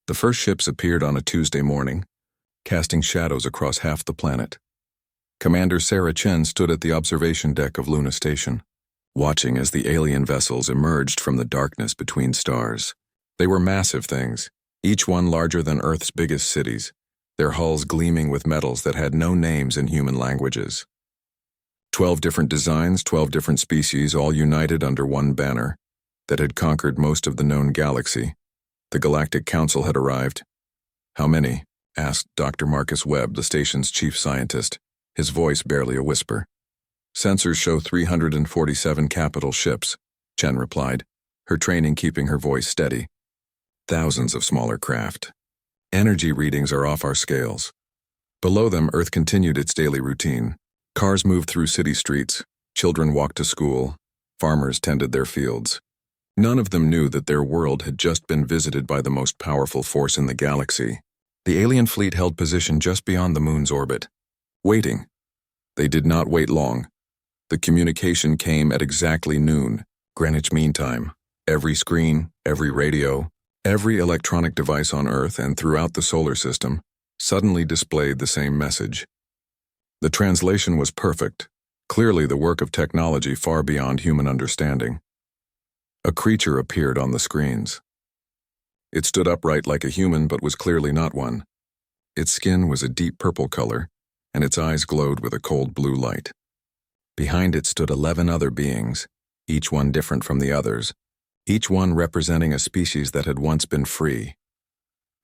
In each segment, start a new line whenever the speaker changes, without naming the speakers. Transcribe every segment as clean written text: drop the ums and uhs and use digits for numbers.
The first ships appeared on a Tuesday morning, casting shadows across half the planet. Commander Sarah Chen stood at the observation deck of Luna Station, watching as the alien vessels emerged from the darkness between stars. They were massive things, each one larger than Earth's biggest cities, their hulls gleaming with metals that had no names in human languages. 12 different designs, 12 different species, all united under one banner that had conquered most of the known galaxy. The Galactic Council had arrived. "How many?" asked Dr. Marcus Webb, the station's chief scientist, his voice barely a whisper. "Sensors show 347 capital ships," Chen replied, her training keeping her voice steady. "Thousands of smaller craft. Energy readings are off our scales." Below them, Earth continued its daily routine. Cars moved through city streets, children walked to school, farmers tended their fields. None of them knew that their world had just been visited by the most powerful force in the galaxy. The alien fleet held position just beyond the moon's orbit, waiting. They did not wait long. The communication came at exactly noon, Greenwich Mean Time. Every screen, every radio, every electronic device on Earth and throughout the solar system suddenly displayed the same message. The translation was perfect, clearly the work of technology far beyond human understanding. A creature appeared on the screens. It stood upright like a human but was clearly not one. Its skin was a deep purple color, and its eyes glowed with a cold blue light. Behind it stood 11 other beings, each one different from the others, each one representing a species that had once been free.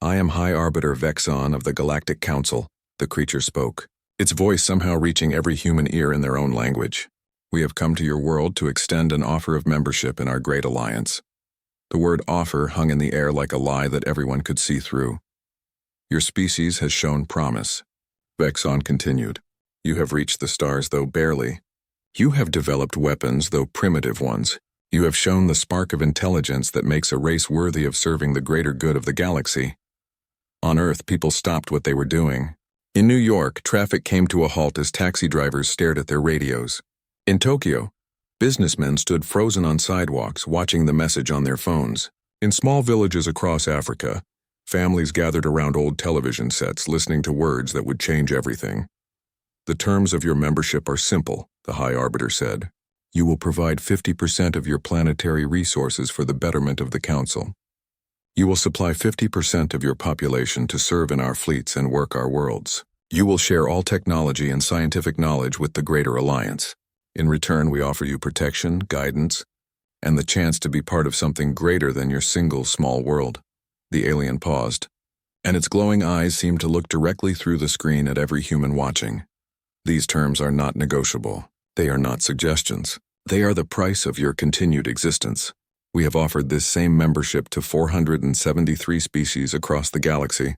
"I am High Arbiter Vexon of the Galactic Council," the creature spoke, its voice somehow reaching every human ear in their own language. "We have come to your world to extend an offer of membership in our great alliance." The word offer hung in the air like a lie that everyone could see through. "Your species has shown promise," Vexon continued. "You have reached the stars, though barely. You have developed weapons, though primitive ones. You have shown the spark of intelligence that makes a race worthy of serving the greater good of the galaxy." On Earth, people stopped what they were doing. In New York, traffic came to a halt as taxi drivers stared at their radios. In Tokyo, businessmen stood frozen on sidewalks, watching the message on their phones. In small villages across Africa, families gathered around old television sets, listening to words that would change everything. "The terms of your membership are simple," the High Arbiter said. "You will provide 50% of your planetary resources for the betterment of the Council. You will supply 50% of your population to serve in our fleets and work our worlds. You will share all technology and scientific knowledge with the Greater Alliance. In return, we offer you protection, guidance, and the chance to be part of something greater than your single small world." The alien paused, and its glowing eyes seemed to look directly through the screen at every human watching. "These terms are not negotiable. They are not suggestions. They are the price of your continued existence. We have offered this same membership to 473 species across the galaxy.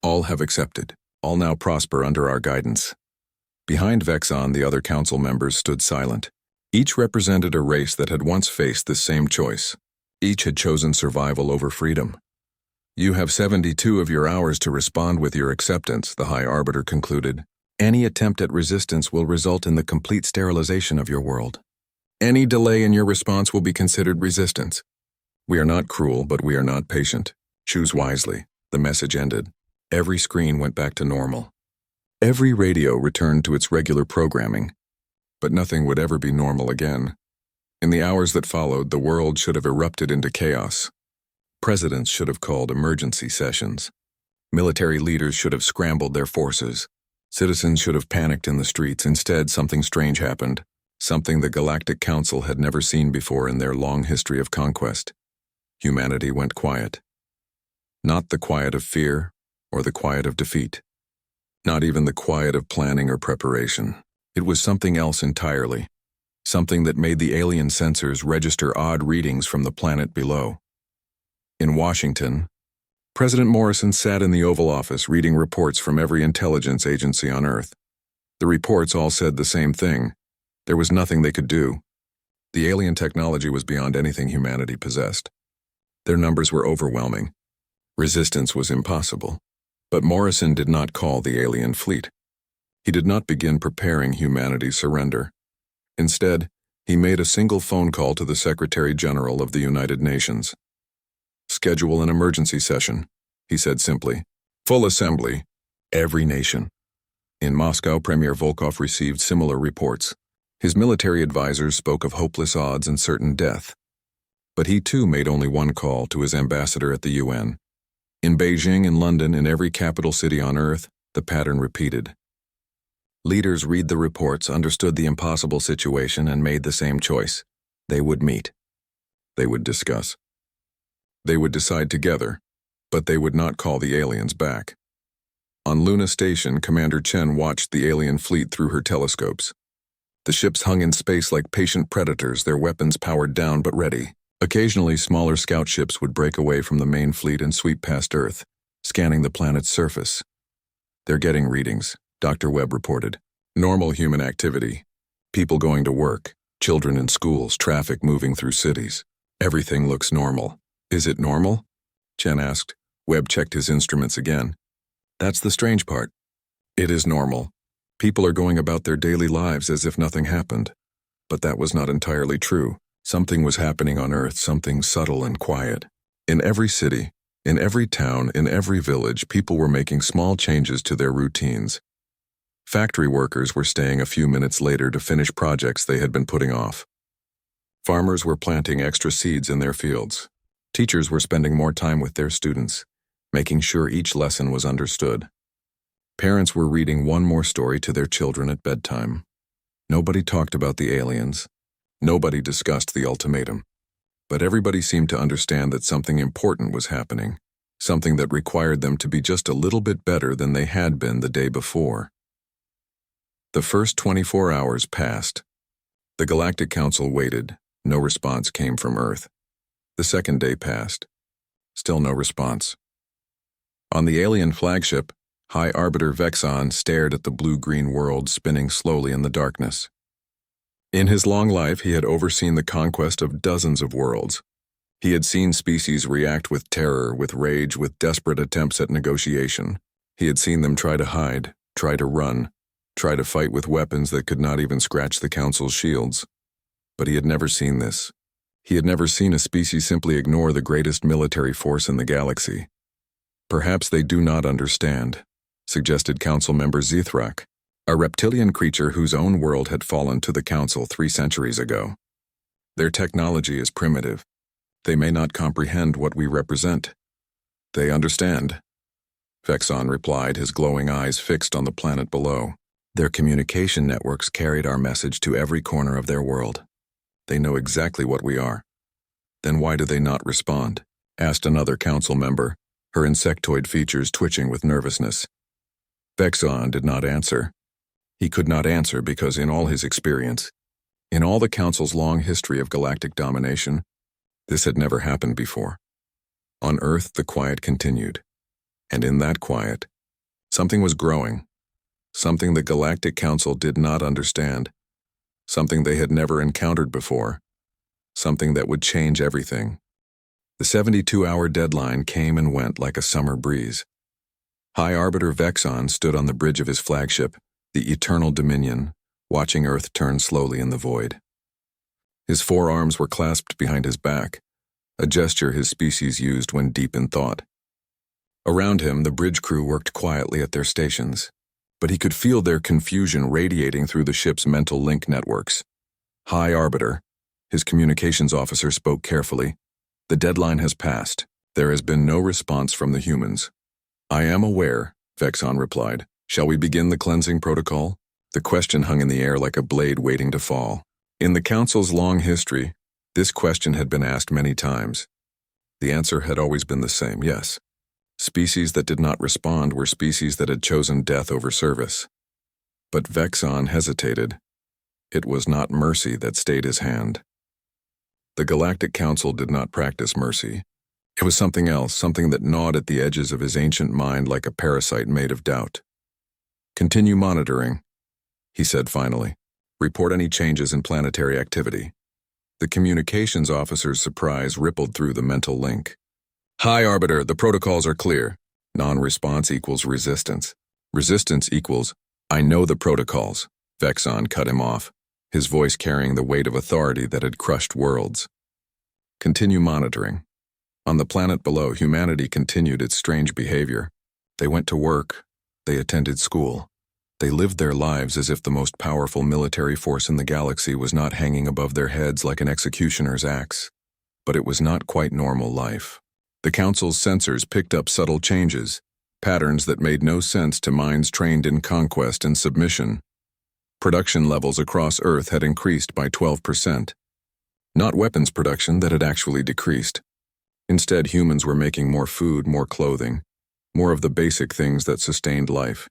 All have accepted. All now prosper under our guidance." Behind Vexon, the other council members stood silent. Each represented a race that had once faced this same choice. Each had chosen survival over freedom. "You have 72 of your hours to respond with your acceptance," the High Arbiter concluded. "Any attempt at resistance will result in the complete sterilization of your world. Any delay in your response will be considered resistance. We are not cruel, but we are not patient. Choose wisely." The message ended. Every screen went back to normal. Every radio returned to its regular programming. But nothing would ever be normal again. In the hours that followed, the world should have erupted into chaos. Presidents should have called emergency sessions. Military leaders should have scrambled their forces. Citizens should have panicked in the streets. Instead, something strange happened. Something the Galactic Council had never seen before in their long history of conquest. Humanity went quiet. Not the quiet of fear or the quiet of defeat. Not even the quiet of planning or preparation. It was something else entirely. Something that made the alien sensors register odd readings from the planet below. In Washington, President Morrison sat in the Oval Office reading reports from every intelligence agency on Earth. The reports all said the same thing. There was nothing they could do. The alien technology was beyond anything humanity possessed. Their numbers were overwhelming. Resistance was impossible. But Morrison did not call the alien fleet. He did not begin preparing humanity's surrender. Instead, he made a single phone call to the Secretary General of the United Nations. "Schedule an emergency session," he said simply. Full assembly. Every nation. In Moscow, Premier Volkov received similar reports. His military advisors spoke of hopeless odds and certain death. But he too made only one call to his ambassador at the UN. In Beijing and London, in every capital city on Earth, the pattern repeated. Leaders read the reports, understood the impossible situation, and made the same choice. They would meet. They would discuss. They would decide together, but they would not call the aliens back. On Luna Station, Commander Chen watched the alien fleet through her telescopes. The ships hung in space like patient predators, their weapons powered down but ready. Occasionally, smaller scout ships would break away from the main fleet and sweep past Earth, scanning the planet's surface. They're getting readings, Dr. Webb reported. Normal human activity. People going to work, children in schools, traffic moving through cities. Everything looks normal. Is it normal? Chen asked. Webb checked his instruments again. That's the strange part. It is normal. People are going about their daily lives as if nothing happened. But that was not entirely true. Something was happening on Earth, something subtle and quiet. In every city, in every town, in every village, people were making small changes to their routines. Factory workers were staying a few minutes later to finish projects they had been putting off. Farmers were planting extra seeds in their fields. Teachers were spending more time with their students, making sure each lesson was understood. Parents were reading one more story to their children at bedtime. Nobody talked about the aliens. Nobody discussed the ultimatum. But everybody seemed to understand that something important was happening, something that required them to be just a little bit better than they had been the day before. The first 24 hours passed. The Galactic Council waited. No response came from Earth. The second day passed. Still no response. On the alien flagship, High Arbiter Vexon stared at the blue-green world spinning slowly in the darkness. In his long life, he had overseen the conquest of dozens of worlds. He had seen species react with terror, with rage, with desperate attempts at negotiation. He had seen them try to hide, try to run, try to fight with weapons that could not even scratch the Council's shields. But he had never seen this. He had never seen a species simply ignore the greatest military force in the galaxy. Perhaps they do not understand, suggested Council member Zithrak, a reptilian creature whose own world had fallen to the Council 3 centuries ago. Their technology is primitive. They may not comprehend what we represent. They understand. Vexon replied, his glowing eyes fixed on the planet below. Their communication networks carried our message to every corner of their world. They know exactly what we are. Then why do they not respond? Asked another Council member, her insectoid features twitching with nervousness. Vexon did not answer. He could not answer because in all his experience, in all the Council's long history of galactic domination, this had never happened before. On Earth, the quiet continued. And in that quiet, something was growing. Something the Galactic Council did not understand. Something they had never encountered before. Something that would change everything. The 72-hour deadline came and went like a summer breeze. High Arbiter Vexon stood on the bridge of his flagship, the Eternal Dominion, watching Earth turn slowly in the void. His forearms were clasped behind his back, a gesture his species used when deep in thought. Around him, the bridge crew worked quietly at their stations, but he could feel their confusion radiating through the ship's mental link networks. High Arbiter, his communications officer, spoke carefully. The deadline has passed. There has been no response from the humans. I am aware, Vexon replied. Shall we begin the cleansing protocol? The question hung in the air like a blade waiting to fall. In the Council's long history, this question had been asked many times. The answer had always been the same, yes. Species that did not respond were species that had chosen death over service. But Vexon hesitated. It was not mercy that stayed his hand. The Galactic Council did not practice mercy. It was something else, something that gnawed at the edges of his ancient mind like a parasite made of doubt. Continue monitoring, he said finally. Report any changes in planetary activity. The communications officer's surprise rippled through the mental link. High Arbiter, the protocols are clear. Non-response equals resistance. Resistance equals, I know the protocols. Vexon cut him off, his voice carrying the weight of authority that had crushed worlds. Continue monitoring. On the planet below, humanity continued its strange behavior. They went to work. They attended school. They lived their lives as if the most powerful military force in the galaxy was not hanging above their heads like an executioner's axe. But it was not quite normal life. The Council's sensors picked up subtle changes, patterns that made no sense to minds trained in conquest and submission. Production levels across Earth had increased by 12%. Not weapons production that had actually decreased. Instead, humans were making more food, more clothing, more of the basic things that sustained life.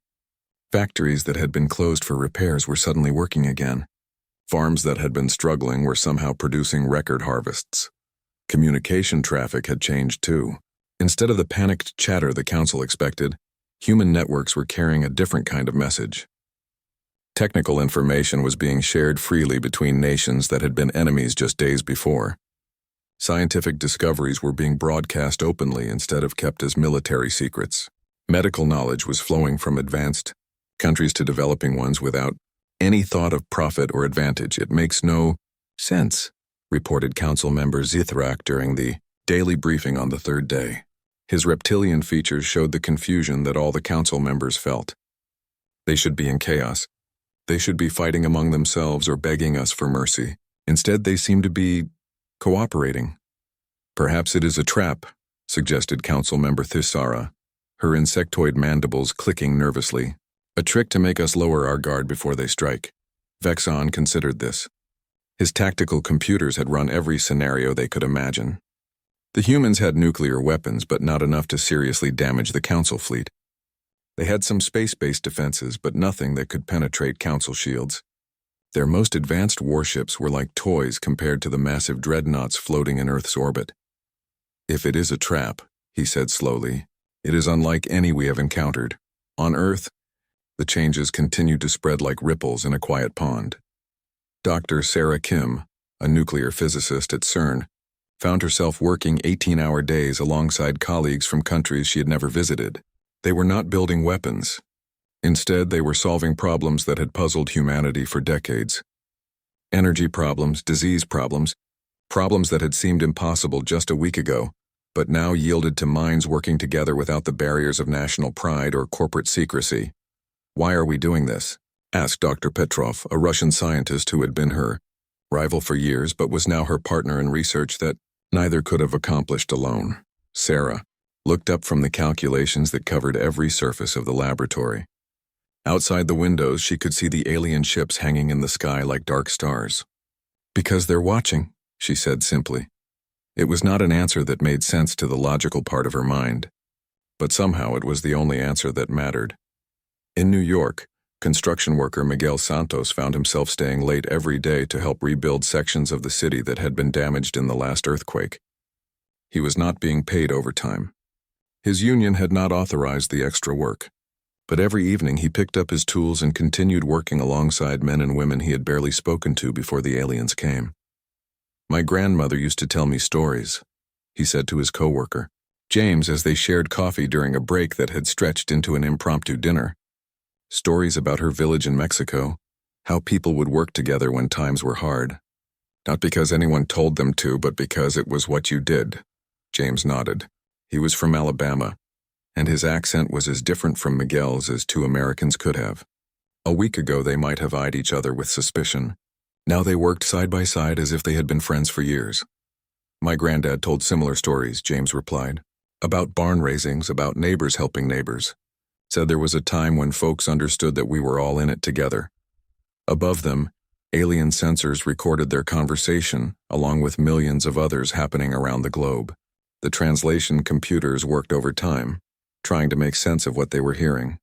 Factories that had been closed for repairs were suddenly working again. Farms that had been struggling were somehow producing record harvests. Communication traffic had changed too. Instead of the panicked chatter the Council expected, human networks were carrying a different kind of message. Technical information was being shared freely between nations that had been enemies just days before. Scientific discoveries were being broadcast openly instead of kept as military secrets. Medical knowledge was flowing from advanced countries to developing ones without any thought of profit or advantage. It makes no sense, reported Council member Zithrak during the daily briefing on the third day. His reptilian features showed the confusion that all the Council members felt. They should be in chaos. They should be fighting among themselves or begging us for mercy. Instead, they seem to be cooperating. Perhaps it is a trap, suggested Council member Thisara, her insectoid mandibles clicking nervously. A trick to make us lower our guard before they strike. Vexon considered this. His tactical computers had run every scenario they could imagine. The humans had nuclear weapons, but not enough to seriously damage the Council fleet. They had some space-based defenses, but nothing that could penetrate Council shields. Their most advanced warships were like toys compared to the massive dreadnoughts floating in Earth's orbit. If it is a trap, he said slowly, it is unlike any we have encountered. On Earth, the changes continued to spread like ripples in a quiet pond. Dr. Sarah Kim, a nuclear physicist at CERN, found herself working 18-hour days alongside colleagues from countries she had never visited. They were not building weapons. Instead, they were solving problems that had puzzled humanity for decades. Energy problems, disease problems, problems that had seemed impossible just a week ago, but now yielded to minds working together without the barriers of national pride or corporate secrecy. Why are we doing this? Asked Dr. Petrov, a Russian scientist who had been her rival for years but was now her partner in research that neither could have accomplished alone. Sarah looked up from the calculations that covered every surface of the laboratory. Outside the windows, she could see the alien ships hanging in the sky like dark stars. Because they're watching, she said simply. It was not an answer that made sense to the logical part of her mind, but somehow it was the only answer that mattered. In New York, construction worker Miguel Santos found himself staying late every day to help rebuild sections of the city that had been damaged in the last earthquake. He was not being paid overtime. His union had not authorized the extra work, but every evening he picked up his tools and continued working alongside men and women he had barely spoken to before the aliens came. My grandmother used to tell me stories, he said to his coworker, James, as they shared coffee during a break that had stretched into an impromptu dinner. Stories about her village in Mexico, how people would work together when times were hard. Not because anyone told them to, but because it was what you did. James nodded. He was from Alabama, and his accent was as different from Miguel's as two Americans could have. A week ago they might have eyed each other with suspicion. Now they worked side by side as if they had been friends for years. My granddad told similar stories, James replied. About barn raisings, about neighbors helping neighbors. Said there was a time when folks understood that we were all in it together. Above them, alien sensors recorded their conversation, along with millions of others happening around the globe. The translation computers worked overtime, trying to make sense of what they were hearing.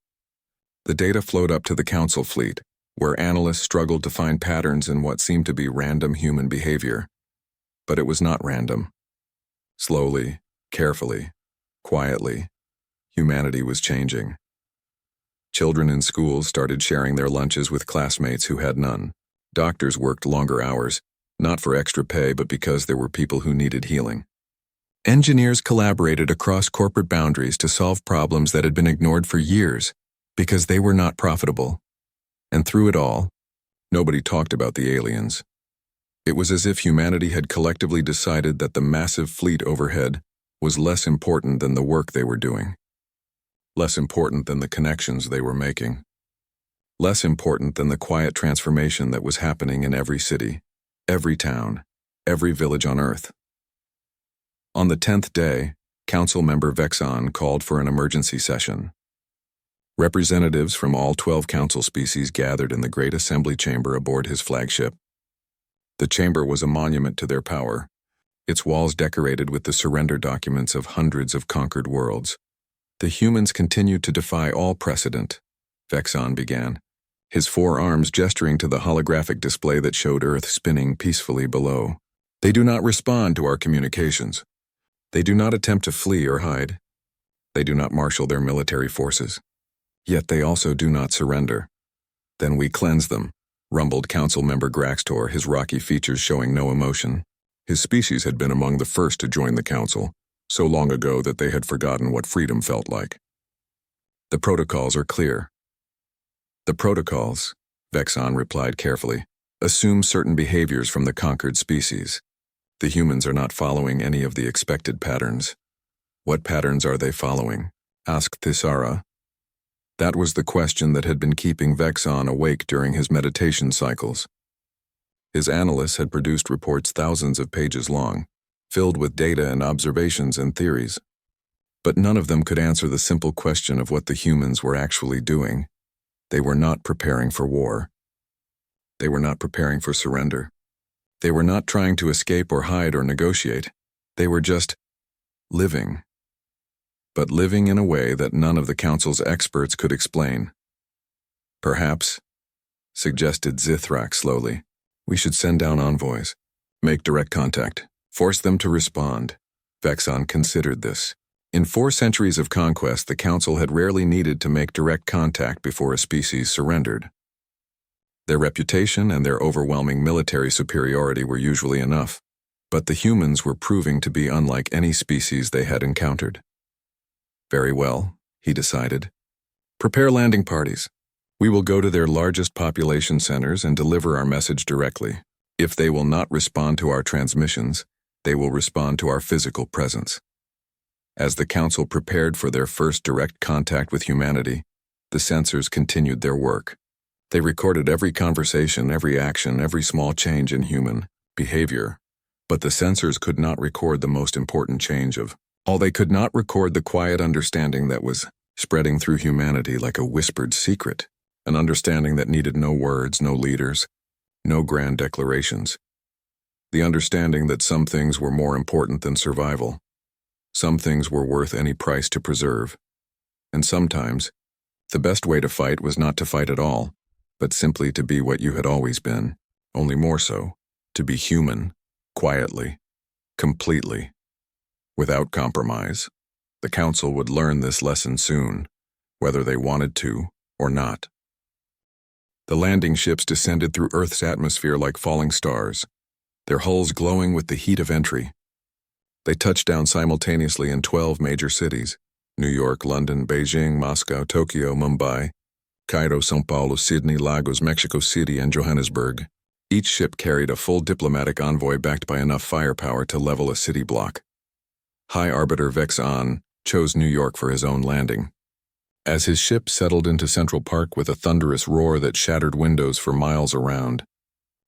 The data flowed up to the Council fleet, where analysts struggled to find patterns in what seemed to be random human behavior. But it was not random. Slowly, carefully, quietly, humanity was changing. Children in schools started sharing their lunches with classmates who had none. Doctors worked longer hours, not for extra pay but because there were people who needed healing. Engineers collaborated across corporate boundaries to solve problems that had been ignored for years because they were not profitable. And through it all, nobody talked about the aliens. It was as if humanity had collectively decided that the massive fleet overhead was less important than the work they were doing, less important than the connections they were making, less important than the quiet transformation that was happening in every city, every town, every village on Earth. On the 10th day, Council Member Vexon called for an emergency session. Representatives from all 12 council species gathered in the Great Assembly Chamber aboard his flagship. The chamber was a monument to their power, its walls decorated with the surrender documents of hundreds of conquered worlds. The humans continued to defy all precedent, Vexon began, his four arms gesturing to the holographic display that showed Earth spinning peacefully below. They do not respond to our communications. They do not attempt to flee or hide. They do not marshal their military forces. Yet they also do not surrender. Then we cleanse them, rumbled Council Member Graxtor, his rocky features showing no emotion. His species had been among the first to join the Council, so long ago that they had forgotten what freedom felt like. The protocols are clear. The protocols, Vexon replied carefully, assume certain behaviors from the conquered species. The humans are not following any of the expected patterns. What patterns are they following? Asked Thisara. That was the question that had been keeping Vexon awake during his meditation cycles. His analysts had produced reports thousands of pages long, filled with data and observations and theories. But none of them could answer the simple question of what the humans were actually doing. They were not preparing for war. They were not preparing for surrender. They were not trying to escape or hide or negotiate. They were just living. But living in a way that none of the Council's experts could explain. Perhaps, suggested Zithrak slowly, we should send down envoys, make direct contact, force them to respond. Vexon considered this. In 4 centuries of conquest, the Council had rarely needed to make direct contact before a species surrendered. Their reputation and their overwhelming military superiority were usually enough, but the humans were proving to be unlike any species they had encountered. Very well, he decided. Prepare landing parties. We will go to their largest population centers and deliver our message directly. If they will not respond to our transmissions, they will respond to our physical presence. As the Council prepared for their first direct contact with humanity, the sensors continued their work. They recorded every conversation, every action, every small change in human behavior, but the sensors could not record the most important change of all. They could not record the quiet understanding that was spreading through humanity like a whispered secret, an understanding that needed no words, no leaders, no grand declarations. The understanding that some things were more important than survival. Some things were worth any price to preserve. And sometimes, the best way to fight was not to fight at all, but simply to be what you had always been, only more so, to be human, quietly, completely, without compromise. The Council would learn this lesson soon, whether they wanted to or not. The landing ships descended through Earth's atmosphere like falling stars, their hulls glowing with the heat of entry. They touched down simultaneously in 12 major cities: New York, London, Beijing, Moscow, Tokyo, Mumbai, Cairo, São Paulo, Sydney, Lagos, Mexico City, and Johannesburg. Each ship carried a full diplomatic envoy backed by enough firepower to level a city block. High Arbiter Vexon chose New York for his own landing. As his ship settled into Central Park with a thunderous roar that shattered windows for miles around,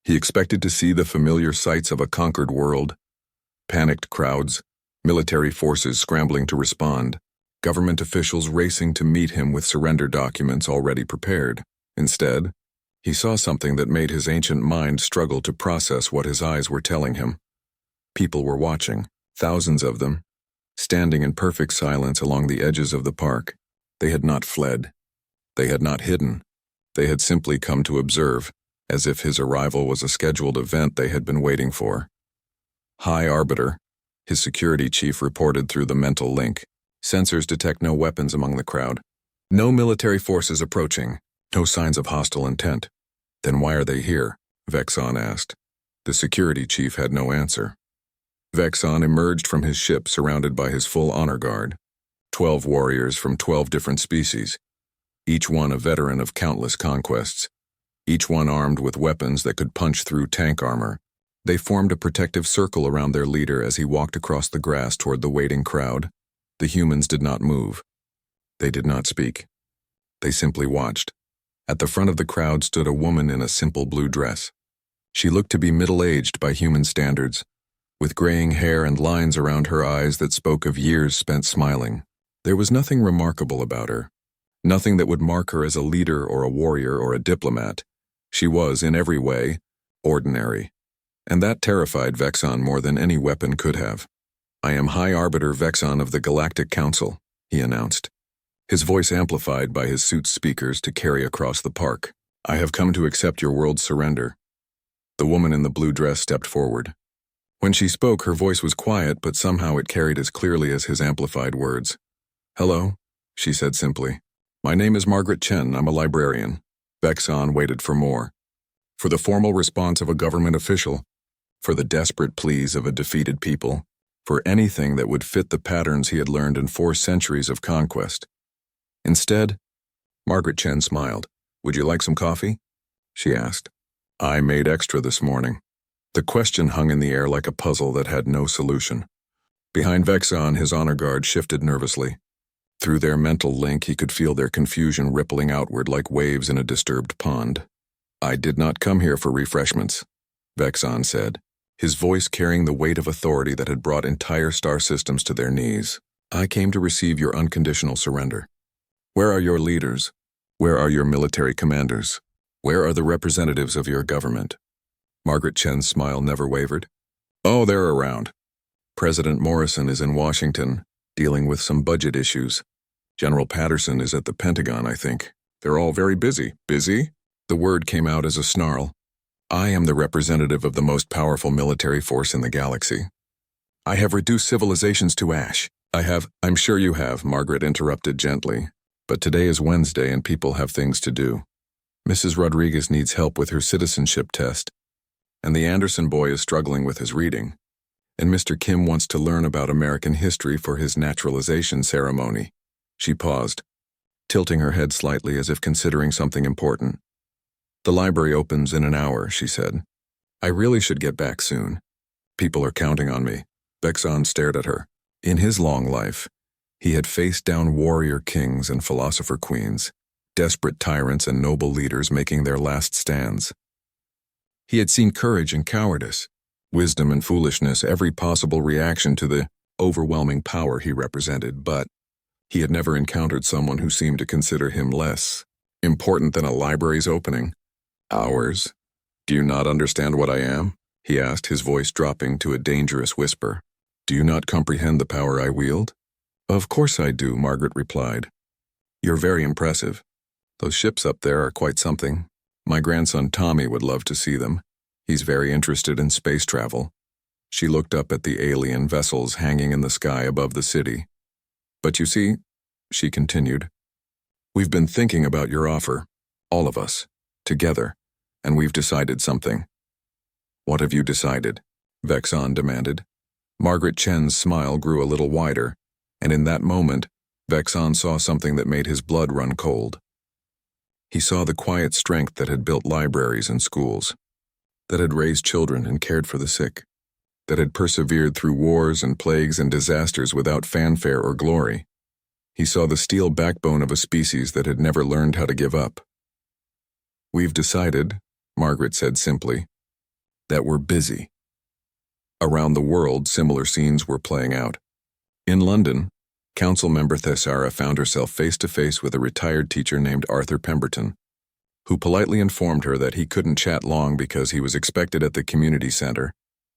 he expected to see the familiar sights of a conquered world: panicked crowds, military forces scrambling to respond, government officials racing to meet him with surrender documents already prepared. Instead, he saw something that made his ancient mind struggle to process what his eyes were telling him. People were watching, thousands of them, standing in perfect silence along the edges of the park. They had not fled. They had not hidden. They had simply come to observe, as if his arrival was a scheduled event they had been waiting for. High Arbiter, his security chief reported through the mental link. Sensors detect no weapons among the crowd. No military forces approaching. No signs of hostile intent. Then why are they here? Vexon asked. The security chief had no answer. Vexon emerged from his ship surrounded by his full honor guard. 12 warriors from 12 different species. Each one a veteran of countless conquests. Each one armed with weapons that could punch through tank armor. They formed a protective circle around their leader as he walked across the grass toward the waiting crowd. The humans did not move. They did not speak. They simply watched. At the front of the crowd stood a woman in a simple blue dress. She looked to be middle-aged by human standards, with graying hair and lines around her eyes that spoke of years spent smiling. There was nothing remarkable about her, nothing that would mark her as a leader or a warrior or a diplomat. She was, in every way, ordinary. And that terrified Vexon more than any weapon could have. "I am High Arbiter Vexon of the Galactic Council," he announced, his voice amplified by his suit's speakers to carry across the park. "I have come to accept your world's surrender." The woman in the blue dress stepped forward. When she spoke, her voice was quiet, but somehow it carried as clearly as his amplified words. "Hello," she said simply. "My name is Margaret Chen. I'm a librarian." Vexon waited for more. For the formal response of a government official, for the desperate pleas of a defeated people, for anything that would fit the patterns he had learned in 4 centuries of conquest. Instead, Margaret Chen smiled. "Would you like some coffee?" she asked. "I made extra this morning." The question hung in the air like a puzzle that had no solution. Behind Vexon, his honor guard shifted nervously. Through their mental link, he could feel their confusion rippling outward like waves in a disturbed pond. "I did not come here for refreshments," Vexon said, his voice carrying the weight of authority that had brought entire star systems to their knees. "I came to receive your unconditional surrender. Where are your leaders? Where are your military commanders? Where are the representatives of your government?" Margaret Chen's smile never wavered. "Oh, they're around. President Morrison is in Washington, dealing with some budget issues. General Patterson is at the Pentagon, I think. They're all very busy." "Busy?" The word came out as a snarl. "I am the representative of the most powerful military force in the galaxy. I have reduced civilizations to ash. I'm sure you have," Margaret interrupted gently. "But today is Wednesday and people have things to do. Mrs. Rodriguez needs help with her citizenship test, and the Anderson boy is struggling with his reading, and Mr. Kim wants to learn about American history for his naturalization ceremony." She paused, tilting her head slightly as if considering something important. "The library opens in an hour," she said. "I really should get back soon. People are counting on me." Vexon stared at her. In his long life, he had faced down warrior kings and philosopher queens, desperate tyrants and noble leaders making their last stands. He had seen courage and cowardice, wisdom and foolishness, every possible reaction to the overwhelming power he represented, but he had never encountered someone who seemed to consider him less important than a library's opening. "Hours? Do you not understand what I am?" he asked, his voice dropping to a dangerous whisper. "Do you not comprehend the power I wield?" "Of course I do," Margaret replied. "You're very impressive. Those ships up there are quite something. My grandson Tommy would love to see them. He's very interested in space travel." She looked up at the alien vessels hanging in the sky above the city. "But you see," she continued, "we've been thinking about your offer, all of us, together, and we've decided something." "What have you decided?" Vexon demanded. Margaret Chen's smile grew a little wider, and in that moment, Vexon saw something that made his blood run cold. He saw the quiet strength that had built libraries and schools, that had raised children and cared for the sick, that had persevered through wars and plagues and disasters without fanfare or glory. He saw the steel backbone of a species that had never learned how to give up. "We've decided," Margaret said simply, "that we're busy." Around the world, similar scenes were playing out. In London, Council member Thessara found herself face-to-face with a retired teacher named Arthur Pemberton, who politely informed her that he couldn't chat long because he was expected at the community center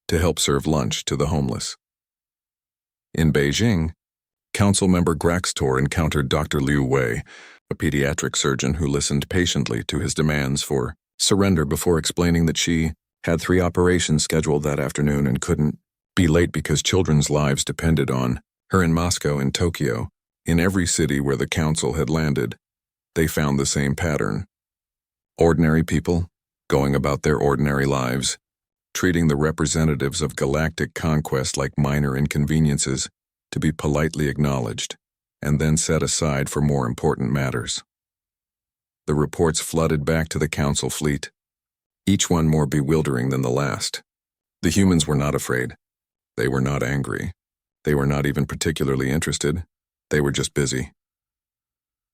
to help serve lunch to the homeless. In Beijing, Council member Graxtor encountered Dr. Liu Wei, a pediatric surgeon who listened patiently to his demands for surrender before explaining that she had 3 operations scheduled that afternoon and couldn't be late because children's lives depended on her. In Moscow and Tokyo, in every city where the council had landed, they found the same pattern. Ordinary people, going about their ordinary lives, treating the representatives of galactic conquest like minor inconveniences to be politely acknowledged, and then set aside for more important matters. The reports flooded back to the council fleet, each one more bewildering than the last. The humans were not afraid. They were not angry. They were not even particularly interested. They were just busy.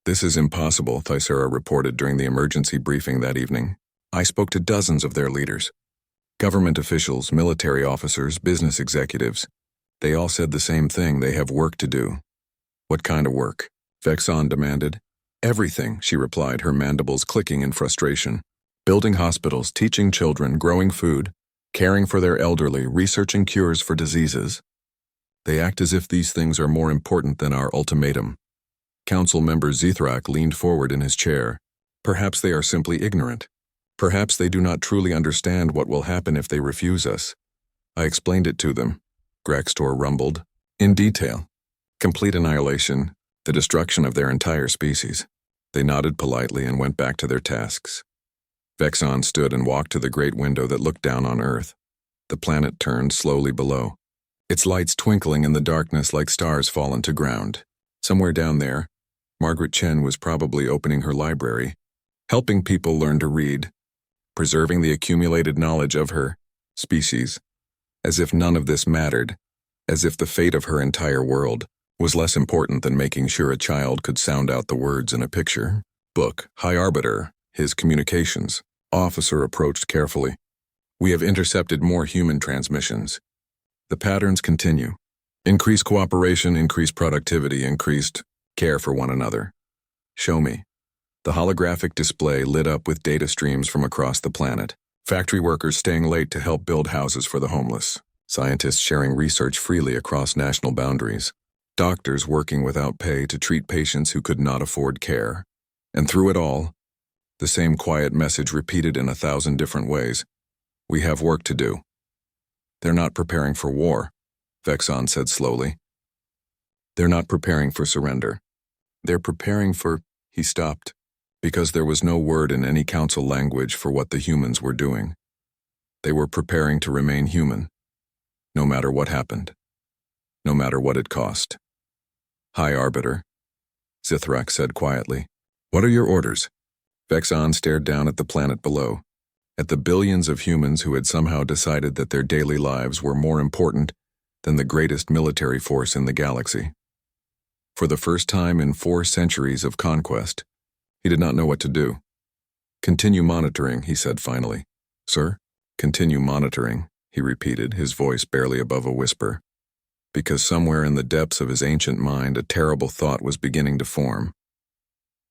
"This is impossible," Thysera reported during the emergency briefing that evening. "I spoke to dozens of their leaders. Government officials, military officers, business executives. They all said the same thing: they have work to do." "What kind of work?" Vexon demanded. "Everything," she replied, her mandibles clicking in frustration. "Building hospitals, teaching children, growing food, caring for their elderly, researching cures for diseases. They act as if these things are more important than our ultimatum." Council member Zithrak leaned forward in his chair. "Perhaps they are simply ignorant. Perhaps they do not truly understand what will happen if they refuse us." "I explained it to them," Graxtor rumbled. "In detail. Complete annihilation, the destruction of their entire species." They nodded politely and went back to their tasks. Vexon stood and walked to the great window that looked down on Earth. The planet turned slowly below, its lights twinkling in the darkness like stars fallen to ground. Somewhere down there, Margaret Chen was probably opening her library, helping people learn to read, preserving the accumulated knowledge of her species, as if none of this mattered, as if the fate of her entire world was less important than making sure a child could sound out the words in a picture. Book, High Arbiter, his communications officer approached carefully. "We have intercepted more human transmissions. The patterns continue. Increased cooperation, increased productivity, increased care for one another." "Show me." The holographic display lit up with data streams from across the planet. Factory workers staying late to help build houses for the homeless. Scientists sharing research freely across national boundaries. Doctors working without pay to treat patients who could not afford care. And through it all, the same quiet message repeated in 1,000 different ways: "We have work to do." "They're not preparing for war," Vexon said slowly. "They're not preparing for surrender. They're preparing for—" He stopped, because there was no word in any council language for what the humans were doing. They were preparing to remain human, no matter what happened, no matter what it cost. "High Arbiter," Zithrak said quietly. "What are your orders?" Vexon stared down at the planet below, at the billions of humans who had somehow decided that their daily lives were more important than the greatest military force in the galaxy. For the first time in 4 centuries of conquest, he did not know what to do. "Continue monitoring," he said finally. "Sir?" "Continue monitoring," he repeated, his voice barely above a whisper, because somewhere in the depths of his ancient mind a terrible thought was beginning to form.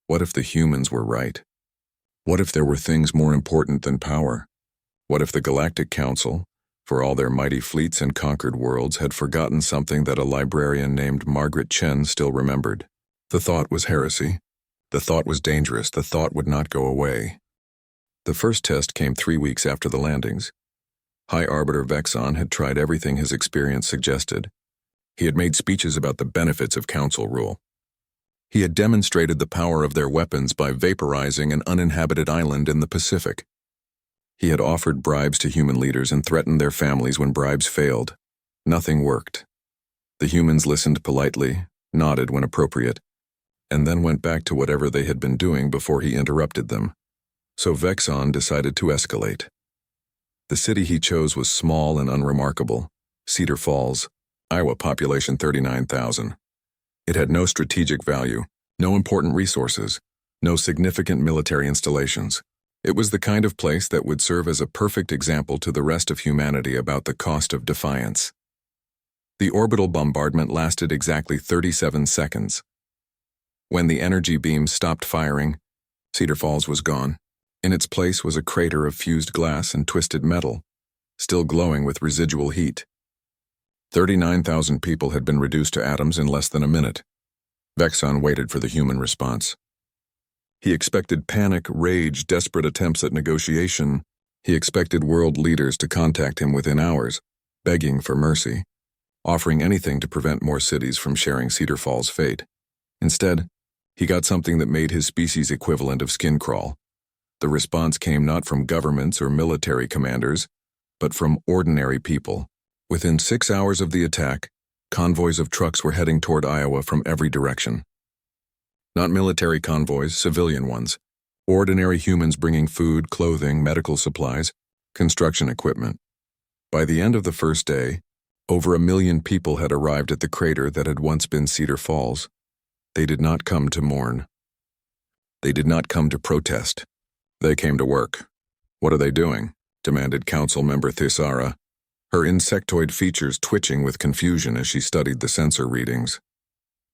What if the humans were right? What if there were things more important than power? What if the Galactic Council, for all their mighty fleets and conquered worlds, had forgotten something that a librarian named Margaret Chen still remembered? The thought was heresy. The thought was dangerous. The thought would not go away. The first test came 3 weeks after the landings. High Arbiter Vexon had tried everything his experience suggested. He had made speeches about the benefits of council rule. He had demonstrated the power of their weapons by vaporizing an uninhabited island in the Pacific. He had offered bribes to human leaders and threatened their families when bribes failed. Nothing worked. The humans listened politely, nodded when appropriate, and then went back to whatever they had been doing before he interrupted them. So Vexon decided to escalate. The city he chose was small and unremarkable: Cedar Falls, Iowa, population 39,000. It had no strategic value, no important resources, no significant military installations. It was the kind of place that would serve as a perfect example to the rest of humanity about the cost of defiance. The orbital bombardment lasted exactly 37 seconds. When the energy beams stopped firing, Cedar Falls was gone. In its place was a crater of fused glass and twisted metal, still glowing with residual heat. 39,000 people had been reduced to atoms in less than a minute. Vexon waited for the human response. He expected panic, rage, desperate attempts at negotiation. He expected world leaders to contact him within hours, begging for mercy, offering anything to prevent more cities from sharing Cedar Falls' fate. Instead, he got something that made his species equivalent of skin crawl. The response came not from governments or military commanders, but from ordinary people. Within 6 hours of the attack, convoys of trucks were heading toward Iowa from every direction. Not military convoys, civilian ones. Ordinary humans bringing food, clothing, medical supplies, construction equipment. By the end of the first day, over 1 million people had arrived at the crater that had once been Cedar Falls. They did not come to mourn. They did not come to protest. They came to work. What are they doing? Demanded Council Member Thisara, her insectoid features twitching with confusion as she studied the sensor readings.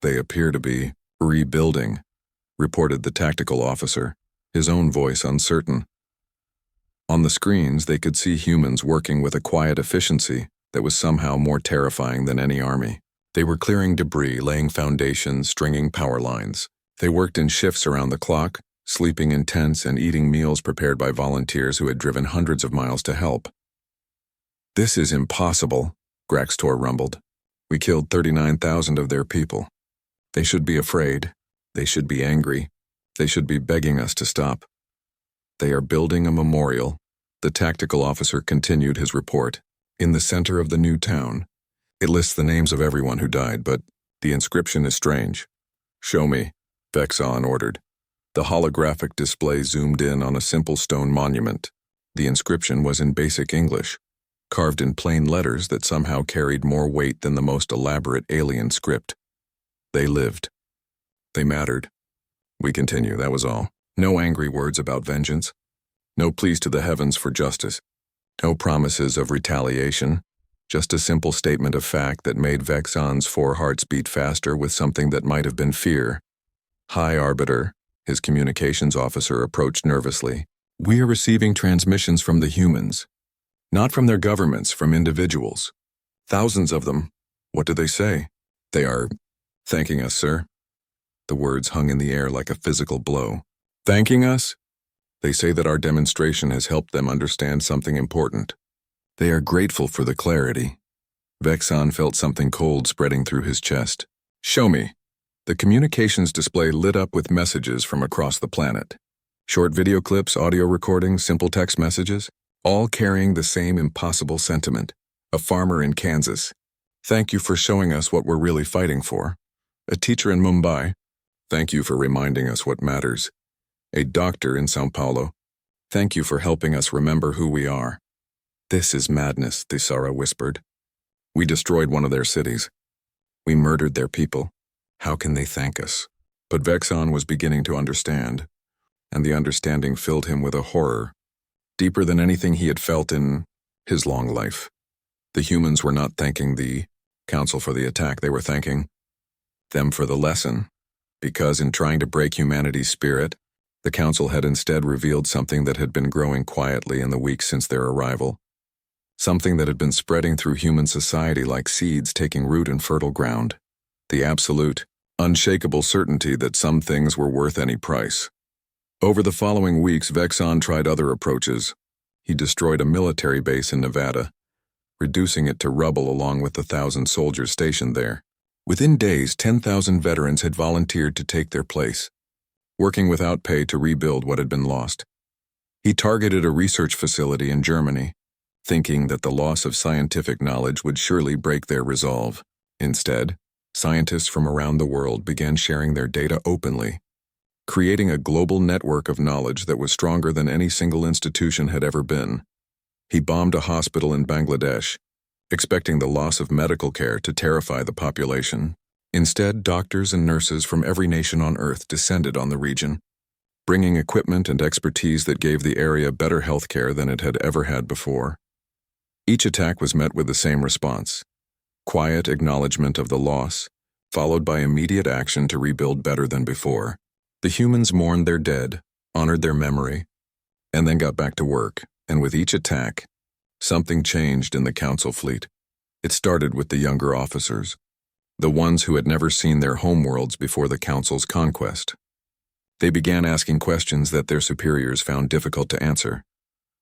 They appear to be rebuilding, reported the tactical officer, his own voice uncertain. On the screens, they could see humans working with a quiet efficiency that was somehow more terrifying than any army. They were clearing debris, laying foundations, stringing power lines. They worked in shifts around the clock, sleeping in tents and eating meals prepared by volunteers who had driven hundreds of miles to help. This is impossible, Graxtor rumbled. We killed 39,000 of their people. They should be afraid. They should be angry. They should be begging us to stop. They are building a memorial. The tactical officer continued his report. In the center of the new town. It lists the names of everyone who died, but the inscription is strange. Show me, Vexon ordered. The holographic display zoomed in on a simple stone monument. The inscription was in basic English, carved in plain letters that somehow carried more weight than the most elaborate alien script. They lived. They mattered. We continue, that was all. No angry words about vengeance. No pleas to the heavens for justice. No promises of retaliation. Just a simple statement of fact that made Vexon's 4 hearts beat faster with something that might have been fear. High Arbiter, his communications officer, approached nervously. We are receiving transmissions from the humans. Not from their governments, from individuals. Thousands of them. What do they say? They are thanking us, sir. The words hung in the air like a physical blow. Thanking us? They say that our demonstration has helped them understand something important. They are grateful for the clarity. Vexon felt something cold spreading through his chest. Show me. The communications display lit up with messages from across the planet. Short video clips, audio recordings, simple text messages, all carrying the same impossible sentiment. A farmer in Kansas. Thank you for showing us what we're really fighting for. A teacher in Mumbai. Thank you for reminding us what matters. A doctor in Sao Paulo. Thank you for helping us remember who we are. This is madness, Thisara whispered. We destroyed one of their cities. We murdered their people. How can they thank us? But Vexon was beginning to understand, and the understanding filled him with a horror, deeper than anything he had felt in his long life. The humans were not thanking the Council for the attack, they were thanking them for the lesson, because in trying to break humanity's spirit, the Council had instead revealed something that had been growing quietly in the weeks since their arrival. Something that had been spreading through human society like seeds taking root in fertile ground. The absolute, unshakable certainty that some things were worth any price. Over the following weeks, Vexon tried other approaches. He destroyed a military base in Nevada, reducing it to rubble along with the 1,000 soldiers stationed there. Within days, 10,000 veterans had volunteered to take their place, working without pay to rebuild what had been lost. He targeted a research facility in Germany, thinking that the loss of scientific knowledge would surely break their resolve. Instead, scientists from around the world began sharing their data openly, creating a global network of knowledge that was stronger than any single institution had ever been. He bombed a hospital in Bangladesh, expecting the loss of medical care to terrify the population. Instead, doctors and nurses from every nation on Earth descended on the region, bringing equipment and expertise that gave the area better health care than it had ever had before. Each attack was met with the same response: quiet acknowledgement of the loss, followed by immediate action to rebuild better than before. The humans mourned their dead, honored their memory, and then got back to work. And with each attack, something changed in the Council fleet. It started with the younger officers, the ones who had never seen their homeworlds before the Council's conquest. They began asking questions that their superiors found difficult to answer.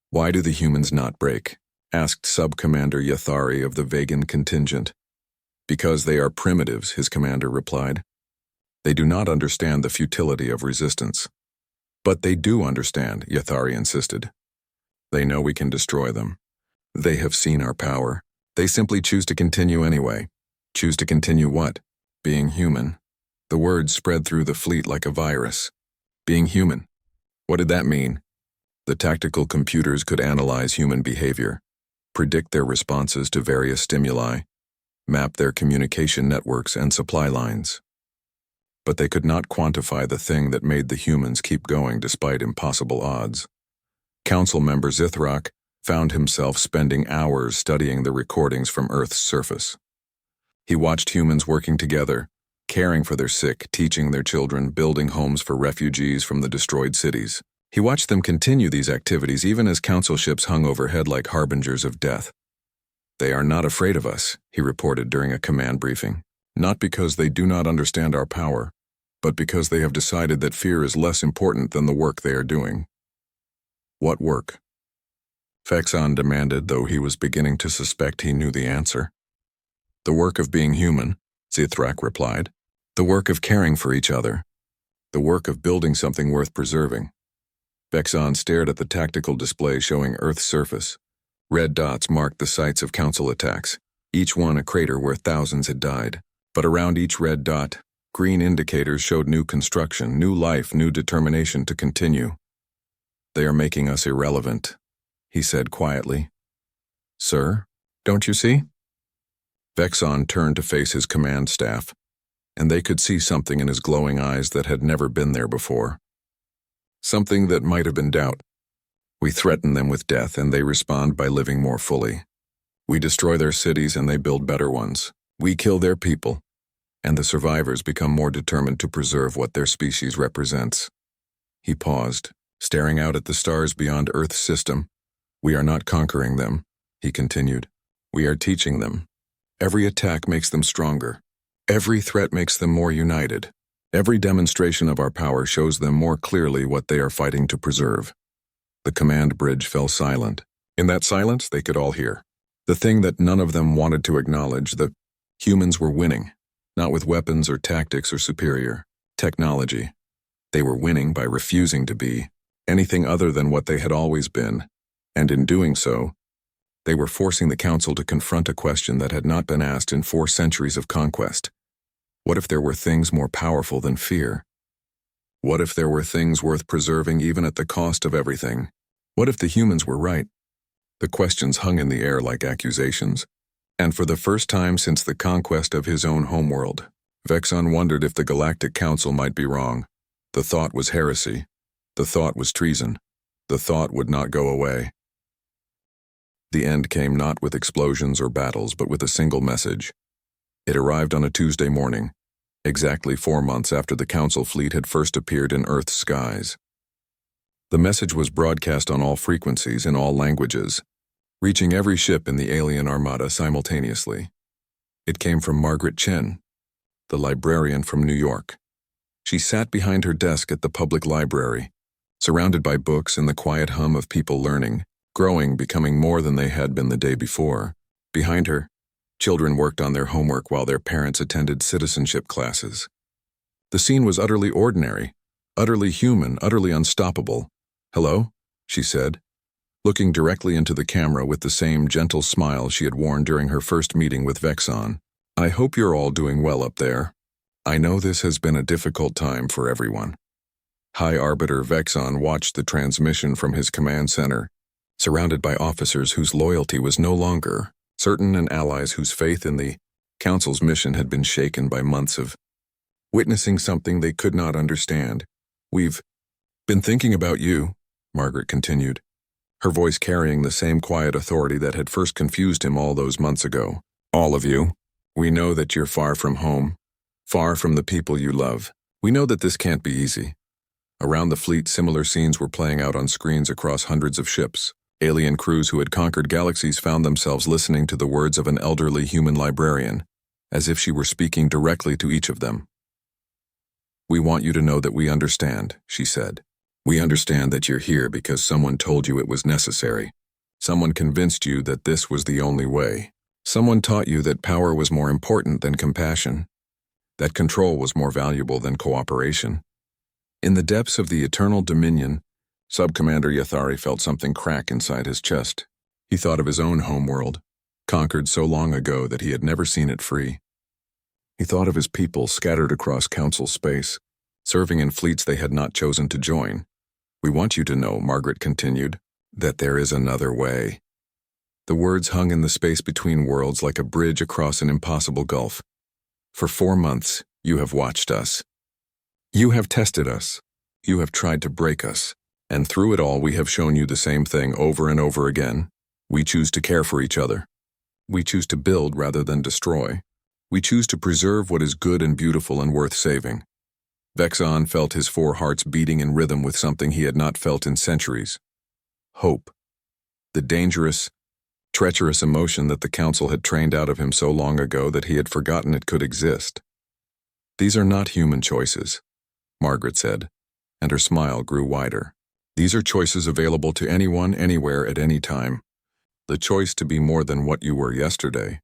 Why do the humans not break? Asked Sub-Commander Yathari of the Vegan contingent. Because they are primitives, his commander replied. They do not understand the futility of resistance. But they do understand, Yathari insisted. They know we can destroy them. They have seen our power. They simply choose to continue anyway. Choose to continue what? Being human. The words spread through the fleet like a virus. Being human. What did that mean? The tactical computers could analyze human behavior. predict their responses to various stimuli, map their communication networks and supply lines. But they could not quantify the thing that made the humans keep going despite impossible odds. Council member Zithrak found himself spending hours studying the recordings from Earth's surface. He watched humans working together, caring for their sick, teaching their children, building homes for refugees from the destroyed cities. He watched them continue these activities even as council ships hung overhead like harbingers of death. "They are not afraid of us," he reported during a command briefing. "Not because they do not understand our power, but because they have decided that fear is less important than the work they are doing." "What work?" Vexon demanded, though he was beginning to suspect he knew the answer. "The work of being human," Zithrak replied. "The work of caring for each other. The work of building something worth preserving." Vexon stared at the tactical display showing Earth's surface. Red dots marked the sites of council attacks, each one a crater where thousands had died. But around each red dot, green indicators showed new construction, new life, new determination to continue. "They are making us irrelevant," he said quietly. "Sir, don't you see?" Vexon turned to face his command staff, and they could see something in his glowing eyes that had never been there before. Something that might have been doubt. "We threaten them with death, and they respond by living more fully. We destroy their cities, and they build better ones. We kill their people, and the survivors become more determined to preserve what their species represents." He paused, staring out at the stars beyond Earth's system. "We are not conquering them," he continued. "We are teaching them. Every attack makes them stronger. Every threat makes them more united. Every demonstration of our power shows them more clearly what they are fighting to preserve." The command bridge fell silent. In that silence, they could all hear the thing that none of them wanted to acknowledge: the humans were winning, not with weapons or tactics or superior technology. They were winning by refusing to be anything other than what they had always been, and in doing so, they were forcing the council to confront a question that had not been asked in 4 centuries of conquest. What if there were things more powerful than fear? What if there were things worth preserving even at the cost of everything? What if the humans were right? The questions hung in the air like accusations, and for the first time since the conquest of his own homeworld, Vexon wondered if the Galactic Council might be wrong. The thought was heresy. The thought was treason. The thought would not go away. The end came not with explosions or battles, but with a single message. It arrived on a Tuesday morning, exactly 4 months after the Council fleet had first appeared in Earth's skies. The message was broadcast on all frequencies in all languages, reaching every ship in the alien armada simultaneously. It came from Margaret Chen, the librarian from New York. She sat behind her desk at the public library, surrounded by books and the quiet hum of people learning, growing, becoming more than they had been the day before. Behind her, children worked on their homework while their parents attended citizenship classes. The scene was utterly ordinary, utterly human, utterly unstoppable. "Hello?" she said, looking directly into the camera with the same gentle smile she had worn during her first meeting with Vexon. "I hope you're all doing well up there. I know this has been a difficult time for everyone." High Arbiter Vexon watched the transmission from his command center, surrounded by officers whose loyalty was no longer certain and allies whose faith in the Council's mission had been shaken by months of witnessing something they could not understand. "We've been thinking about you," Margaret continued, her voice carrying the same quiet authority that had first confused him all those months ago. "All of you. We know that you're far from home, far from the people you love. We know that this can't be easy." Around the fleet, similar scenes were playing out on screens across hundreds of ships. Alien crews who had conquered galaxies found themselves listening to the words of an elderly human librarian, as if she were speaking directly to each of them. "We want you to know that we understand," she said. "We understand that you're here because someone told you it was necessary. Someone convinced you that this was the only way. Someone taught you that power was more important than compassion, that control was more valuable than cooperation." In the depths of the eternal dominion, Subcommander Yathari felt something crack inside his chest. He thought of his own homeworld, conquered so long ago that he had never seen it free. He thought of his people scattered across Council space, serving in fleets they had not chosen to join. "We want you to know," Margaret continued, "that there is another way." The words hung in the space between worlds like a bridge across an impossible gulf. For 4 months, you have watched us. You have tested us. You have tried to break us. And through it all, we have shown you the same thing over and over again. We choose to care for each other. We choose to build rather than destroy. We choose to preserve what is good and beautiful and worth saving. Vexon felt his 4 hearts beating in rhythm with something he had not felt in centuries. Hope. The dangerous, treacherous emotion that the Council had trained out of him so long ago that he had forgotten it could exist. These are not human choices, Margaret said, and her smile grew wider. These are choices available to anyone, anywhere, at any time. The choice to be more than what you were yesterday.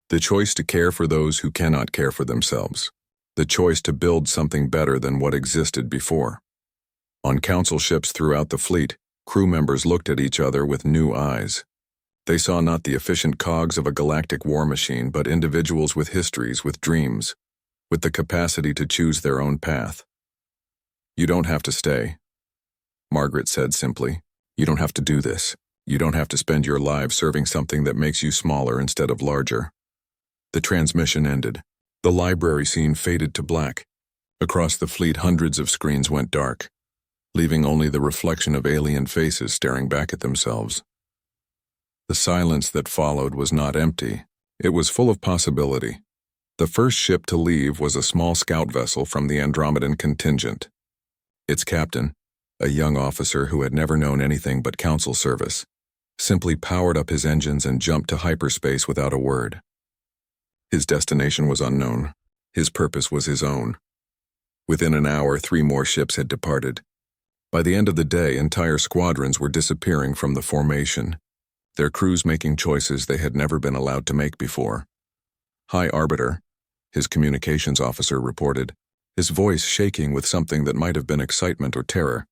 The choice to care for those who cannot care for themselves. The choice to build something better than what existed before. On Council ships throughout the fleet, crew members looked at each other with new eyes. They saw not the efficient cogs of a galactic war machine, but individuals with histories, with dreams, with the capacity to choose their own path. You don't have to stay, Margaret said simply. You don't have to do this. You don't have to spend your lives serving something that makes you smaller instead of larger. The transmission ended. The library scene faded to black. Across the fleet, hundreds of screens went dark, leaving only the reflection of alien faces staring back at themselves. The silence that followed was not empty. It was full of possibility. The first ship to leave was a small scout vessel from the Andromedan contingent. Its captain, a young officer who had never known anything but Council service, simply powered up his engines and jumped to hyperspace without a word. His destination was unknown. His purpose was his own. Within an hour, 3 more ships had departed. By the end of the day, entire squadrons were disappearing from the formation, their crews making choices they had never been allowed to make before. High Arbiter, his communications officer, reported, his voice shaking with something that might have been excitement or terror.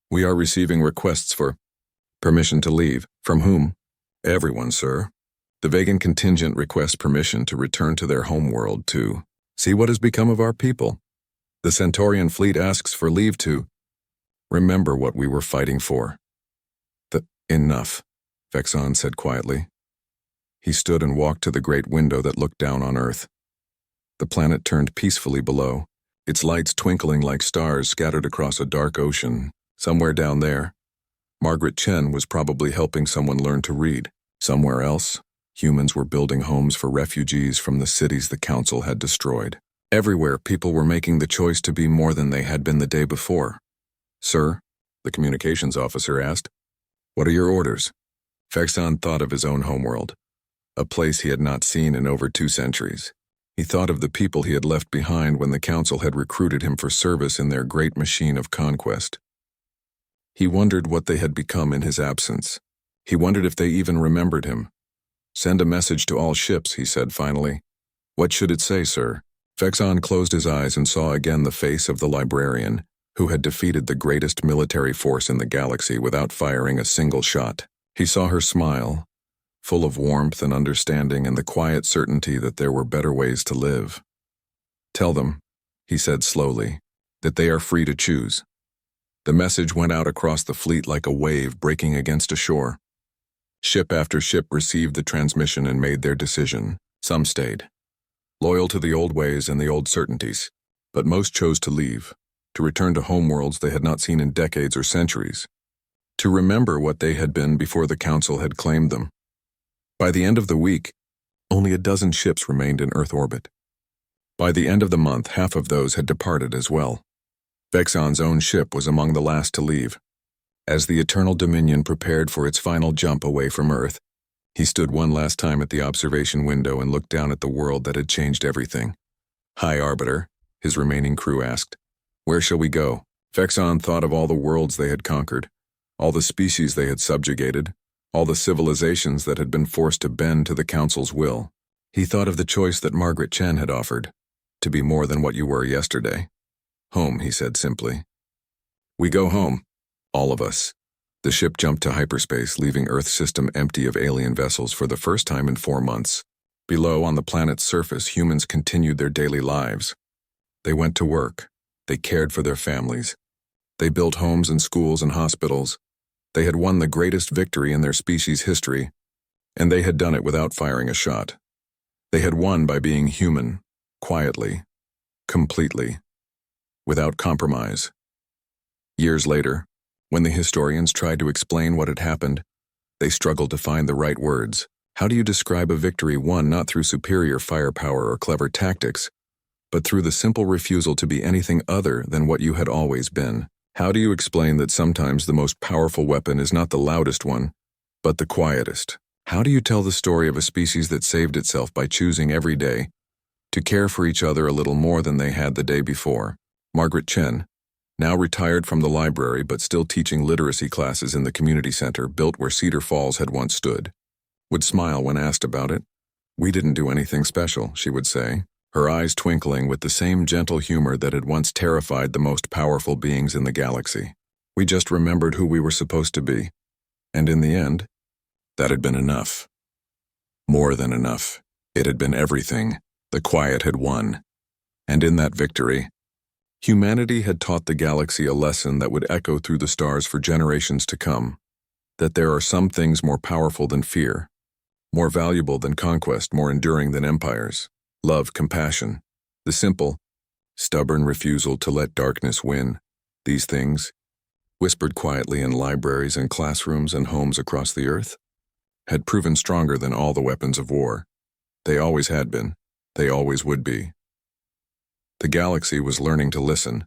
We are receiving requests for permission to leave. From whom? Everyone, sir. The Vegan contingent requests permission to return to their homeworld to see what has become of our people. The Centaurian fleet asks for leave to remember what we were fighting for. Enough, Vexon said quietly. He stood and walked to the great window that looked down on Earth. The planet turned peacefully below, its lights twinkling like stars scattered across a dark ocean. Somewhere down there, Margaret Chen was probably helping someone learn to read. Somewhere else, humans were building homes for refugees from the cities the Council had destroyed. Everywhere, people were making the choice to be more than they had been the day before. Sir, the communications officer asked, what are your orders? Vexon thought of his own homeworld, a place he had not seen in over 2 centuries. He thought of the people he had left behind when the Council had recruited him for service in their great machine of conquest. He wondered what they had become in his absence. He wondered if they even remembered him. Send a message to all ships, he said finally. What should it say, sir? Vexon closed his eyes and saw again the face of the librarian, who had defeated the greatest military force in the galaxy without firing a single shot. He saw her smile, full of warmth and understanding and the quiet certainty that there were better ways to live. Tell them, he said slowly, that they are free to choose. The message went out across the fleet like a wave breaking against a shore. Ship after ship received the transmission and made their decision. Some stayed, loyal to the old ways and the old certainties, but most chose to leave, to return to homeworlds they had not seen in decades or centuries, to remember what they had been before the Council had claimed them. By the end of the week, only a dozen ships remained in Earth orbit. By the end of the month, half of those had departed as well. Vexon's own ship was among the last to leave. As the Eternal Dominion prepared for its final jump away from Earth, he stood one last time at the observation window and looked down at the world that had changed everything. High Arbiter, his remaining crew asked, where shall we go? Vexon thought of all the worlds they had conquered, all the species they had subjugated, all the civilizations that had been forced to bend to the Council's will. He thought of the choice that Margaret Chen had offered, to be more than what you were yesterday. Home, he said simply. We go home. All of us. The ship jumped to hyperspace, leaving Earth's system empty of alien vessels for the first time in 4 months. Below, on the planet's surface, humans continued their daily lives. They went to work. They cared for their families. They built homes and schools and hospitals. They had won the greatest victory in their species' history, And they had done it without firing a shot. They had won by being human, quietly, completely, without compromise. Years later, when the historians tried to explain what had happened, they struggled to find the right words. How do you describe a victory won not through superior firepower or clever tactics, but through the simple refusal to be anything other than what you had always been? How do you explain that sometimes the most powerful weapon is not the loudest one, but the quietest? How do you tell the story of a species that saved itself by choosing every day to care for each other a little more than they had the day before? Margaret Chen, now retired from the library but still teaching literacy classes in the community center built where Cedar Falls had once stood, would smile when asked about it. "We didn't do anything special," she would say, her eyes twinkling with the same gentle humor that had once terrified the most powerful beings in the galaxy. "We just remembered who we were supposed to be. And in the end, that had been enough. More than enough. It had been everything. The quiet had won. And in that victory, humanity had taught the galaxy a lesson that would echo through the stars for generations to come. That there are some things more powerful than fear, more valuable than conquest, more enduring than empires. Love, compassion, the simple, stubborn refusal to let darkness win. These things, whispered quietly in libraries and classrooms and homes across the earth, had proven stronger than all the weapons of war. They always had been. They always would be. The galaxy was learning to listen,